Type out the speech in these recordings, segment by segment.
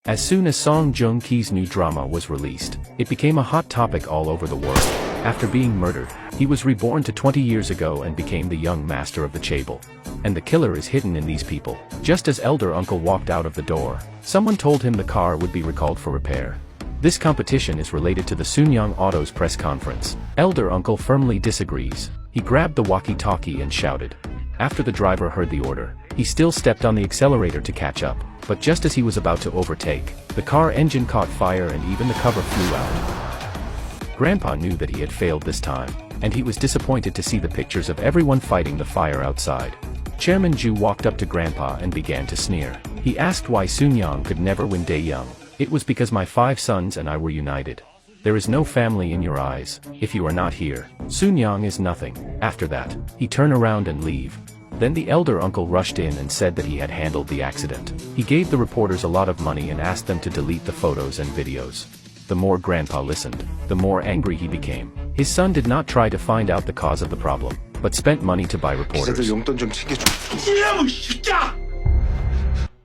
As soon as Song Joong-ki's new drama was released, it became a hot topic all over the world. After being murdered, he was reborn to 20 years ago and became the young master of the chaebol. And the killer is hidden in these people. Just as elder uncle walked out of the door, someone told him the car would be recalled for repair. This competition is related to the Sunyang Auto's press conference. Elder uncle firmly disagrees. He grabbed the walkie-talkie and shouted. After the driver heard the order, he still stepped on the accelerator to catch up, but just as he was about to overtake, the car engine caught fire and even the cover flew out. Grandpa knew that he had failed this time, and he was disappointed to see the pictures of everyone fighting the fire outside. Chairman Ju walked up to Grandpa and began to sneer. He asked why Sunyang could never win Daeyoung. It was because my 5 sons and I were united. There is no family in your eyes. If you are not here, Sunyang is nothing. After that, he turned around and leave. Then the elder uncle rushed in and said that he had handled the accident. He gave the reporters a lot of money and asked them to delete the photos and videos. The more Grandpa listened, the more angry he became. His son did not try to find out the cause of the problem, but spent money to buy reporters.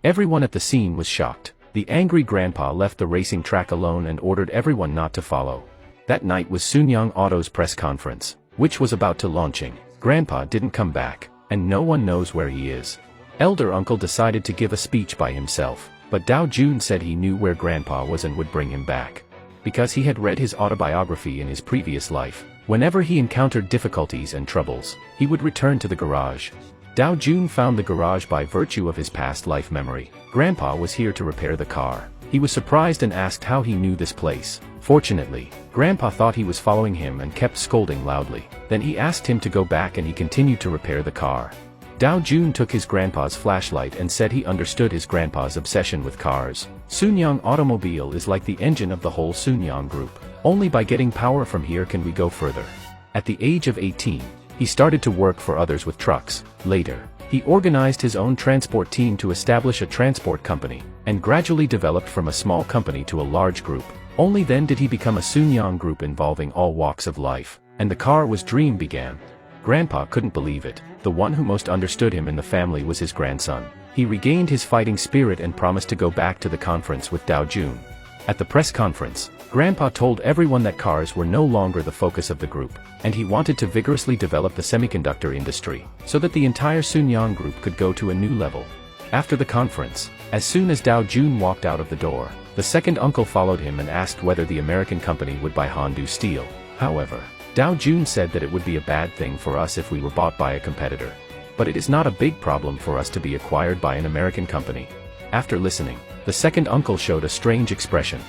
Everyone at the scene was shocked. The angry Grandpa left the racing track alone and ordered everyone not to follow. That night was Sunyang Auto's press conference, which was about to launching. Grandpa didn't come back, and no one knows where he is. Elder uncle decided to give a speech by himself, but Dao Jun said he knew where Grandpa was and would bring him back. Because he had read his autobiography in his previous life, whenever he encountered difficulties and troubles, he would return to the garage. Dao Jun found the garage by virtue of his past life memory. Grandpa was here to repair the car. He was surprised and asked how he knew this place. Fortunately, Grandpa thought he was following him and kept scolding loudly. Then he asked him to go back and he continued to repair the car. Dao Jun took his grandpa's flashlight and said he understood his grandpa's obsession with cars. Sunyang Automobile is like the engine of the whole Sunyang group. Only by getting power from here can we go further. At the age of 18, he started to work for others with trucks. Later, he organized his own transport team to establish a transport company, and gradually developed from a small company to a large group. Only then did he become a Sunyang group involving all walks of life, and the car was dream began. Grandpa couldn't believe it. The one who most understood him in the family was his grandson. He regained his fighting spirit and promised to go back to the conference with Dao Jun. At the press conference, Grandpa told everyone that cars were no longer the focus of the group, and he wanted to vigorously develop the semiconductor industry, so that the entire Sunyang group could go to a new level. After the conference, as soon as Dao Jun walked out of the door, the second uncle followed him and asked whether the American company would buy Hondu Steel. However, Dao Jun said that it would be a bad thing for us if we were bought by a competitor. But it is not a big problem for us to be acquired by an American company. After listening, the second uncle showed a strange expression.